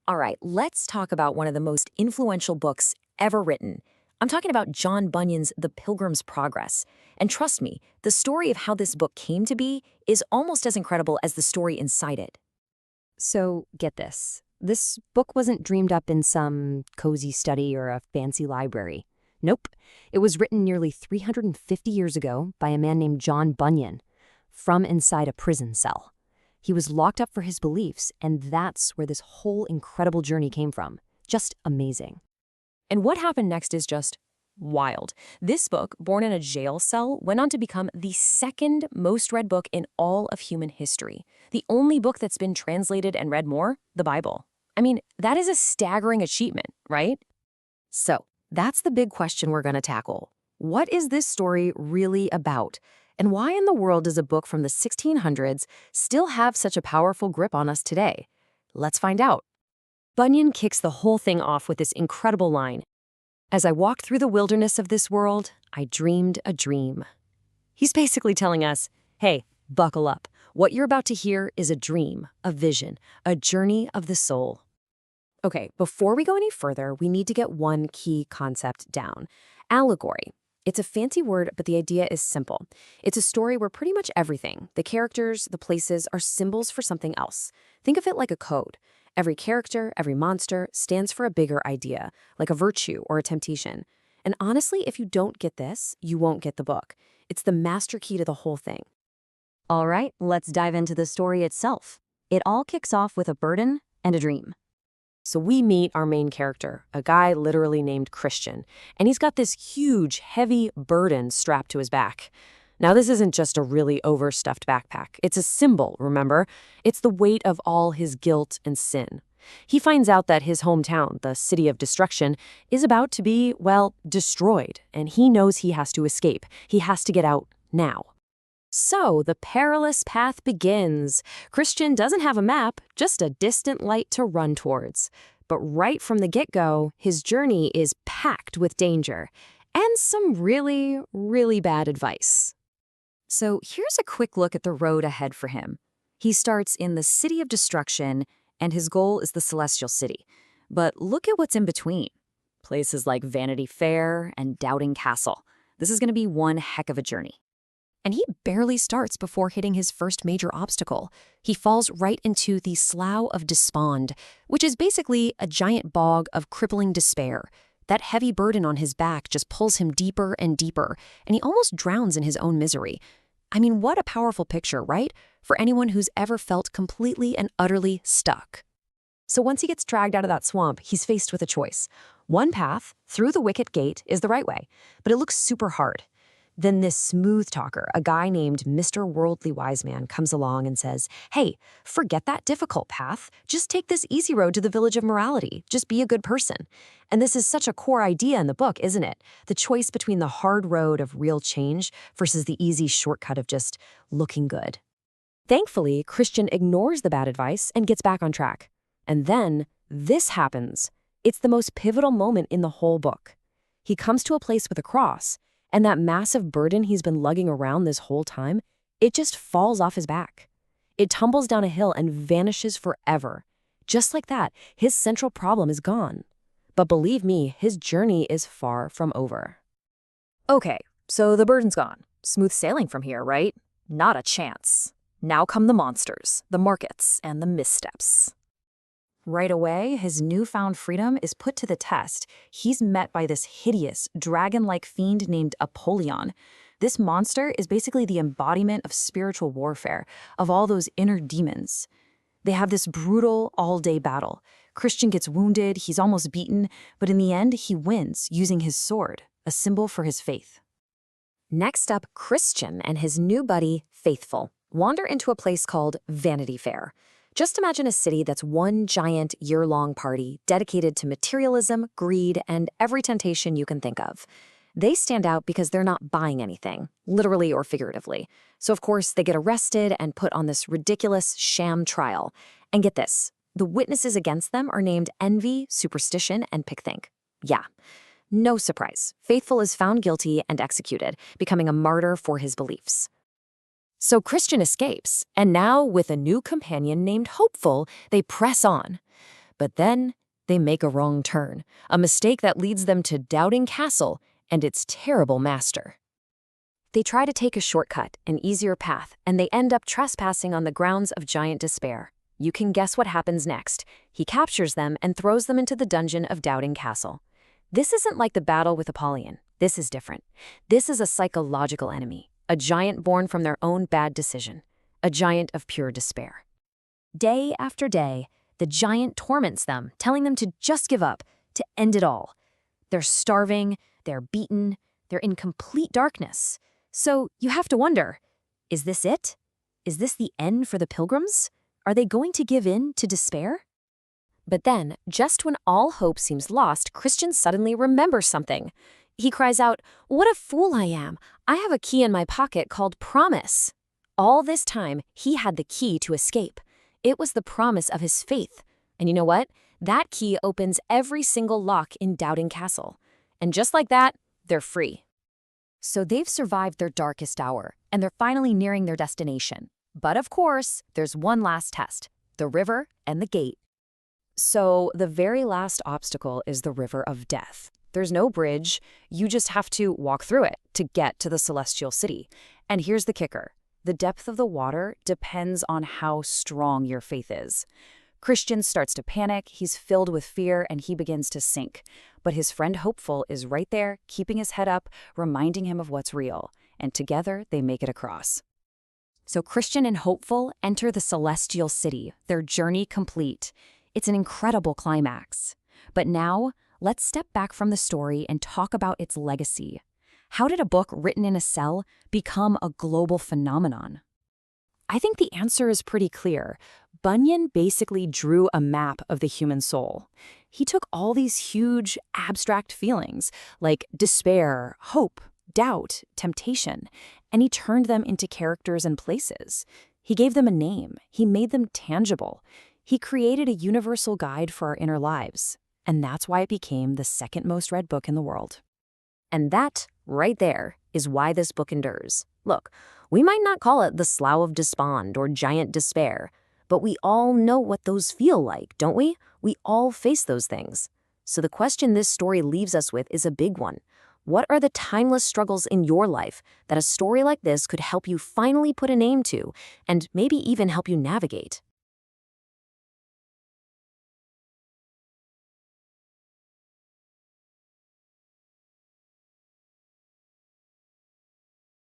All right, let's talk about one of the most influential books ever written. I'm talking about John Bunyan's The Pilgrim's Progress. And trust me, the story of how this book came to be is almost as incredible as the story inside it. So, get this. This book wasn't dreamed up in some cozy study or a fancy library. Nope. It was written nearly 350 years ago by a man named John Bunyan from inside a prison cell. He was locked up for his beliefs, and that's where this whole incredible journey came from. Just amazing. And what happened next is just wild. This book, born in a jail cell, went on to become the second most read book in all of human history. The only book that's been translated and read more, the Bible. I mean, that is a staggering achievement, right? So, that's the big question we're going to tackle. What is this story really about? And why in the world does a book from the 1600s still have such a powerful grip on us today? Let's find out. Bunyan kicks the whole thing off with this incredible line. As I walked through the wilderness of this world, I dreamed a dream. He's basically telling us, hey, buckle up. What you're about to hear is a dream, a vision, a journey of the soul. Okay, before we go any further, we need to get one key concept down. Allegory. It's a fancy word, but the idea is simple. It's a story where pretty much everything, the characters, the places, are symbols for something else. Think of it like a code. Every character, every monster, stands for a bigger idea, like a virtue or a temptation. And honestly, if you don't get this, you won't get the book. It's the master key to the whole thing. All right, let's dive into the story itself. It all kicks off with a burden and a dream. So we meet our main character, a guy literally named Christian, and he's got this huge, heavy burden strapped to his back. Now, this isn't just a really overstuffed backpack. It's a symbol, remember? It's the weight of all his guilt and sin. He finds out that his hometown, the city of destruction, is about to be, well, destroyed, and he knows he has to escape. He has to get out now. So the perilous path begins. Christian doesn't have a map, just a distant light to run towards. But right from the get-go, his journey is packed with danger and some really, really bad advice. So here's a quick look at the road ahead for him. He starts in the city of destruction, and his goal is the celestial city. But look at what's in between. Places like Vanity Fair and Doubting Castle. This is going to be one heck of a journey. And he barely starts before hitting his first major obstacle. He falls right into the Slough of Despond, which is basically a giant bog of crippling despair. That heavy burden on his back just pulls him deeper and deeper, and he almost drowns in his own misery. I mean, what a powerful picture, right? For anyone who's ever felt completely and utterly stuck. So once he gets dragged out of that swamp, he's faced with a choice. One path, through the wicket gate, is the right way, but it looks super hard. Then this smooth talker, a guy named Mr. Worldly Wise Man, comes along and says, hey, forget that difficult path. Just take this easy road to the village of morality. Just be a good person. And this is such a core idea in the book, isn't it? The choice between the hard road of real change versus the easy shortcut of just looking good. Thankfully, Christian ignores the bad advice and gets back on track. And then this happens. It's the most pivotal moment in the whole book. He comes to a place with a cross, and that massive burden he's been lugging around this whole time, it just falls off his back. It tumbles down a hill and vanishes forever. Just like that, his central problem is gone. But believe me, his journey is far from over. Okay, so the burden's gone. Smooth sailing from here, right? Not a chance. Now come the monsters, the markets, and the missteps. Right away, his newfound freedom is put to the test. He's met by this hideous, dragon-like fiend named Apollyon. This monster is basically the embodiment of spiritual warfare, of all those inner demons. They have this brutal, all-day battle. Christian gets wounded, he's almost beaten, but in the end, he wins using his sword, a symbol for his faith. Next up, Christian and his new buddy, Faithful, wander into a place called Vanity Fair. Just imagine a city that's one giant year-long party dedicated to materialism, greed, and every temptation you can think of. They stand out because they're not buying anything, literally or figuratively. So of course, they get arrested and put on this ridiculous sham trial. And get this, the witnesses against them are named Envy, Superstition, and Picthink. Yeah, no surprise. Faithful is found guilty and executed, becoming a martyr for his beliefs. So Christian escapes, and now with a new companion named Hopeful, they press on. But then they make a wrong turn, a mistake that leads them to Doubting Castle and its terrible master. They try to take a shortcut, an easier path, and they end up trespassing on the grounds of Giant Despair. You can guess what happens next. He captures them and throws them into the dungeon of Doubting Castle. This isn't like the battle with Apollyon. This is different. This is a psychological enemy, a giant born from their own bad decision, a giant of pure despair. Day after day, the giant torments them, telling them to just give up, to end it all. They're starving, they're beaten, they're in complete darkness. So you have to wonder, is this it? Is this the end for the Pilgrims? Are they going to give in to despair? But then, just when all hope seems lost, Christian suddenly remembers something. He cries out, "What a fool I am! I have a key in my pocket called promise." All this time, he had the key to escape. It was the promise of his faith. And you know what? That key opens every single lock in Doubting Castle. And just like that, they're free. So they've survived their darkest hour, and they're finally nearing their destination. But of course, there's one last test, the river and the gate. So the very last obstacle is the river of death. There's no bridge, you just have to walk through it to get to the celestial city. And here's the kicker. The depth of the water depends on how strong your faith is. Christian starts to panic, he's filled with fear, and he begins to sink. But his friend Hopeful is right there, keeping his head up, reminding him of what's real. And together, they make it across. So Christian and Hopeful enter the celestial city, their journey complete. It's an incredible climax. But now, let's step back from the story and talk about its legacy. How did a book written in a cell become a global phenomenon? I think the answer is pretty clear. Bunyan basically drew a map of the human soul. He took all these huge, abstract feelings like despair, hope, doubt, temptation, and he turned them into characters and places. He gave them a name. He made them tangible. He created a universal guide for our inner lives. And that's why it became the second most read book in the world. And that, right there, is why this book endures. Look, we might not call it the Slough of Despond or Giant Despair, but we all know what those feel like, don't we? We all face those things. So the question this story leaves us with is a big one. What are the timeless struggles in your life that a story like this could help you finally put a name to, and maybe even help you navigate?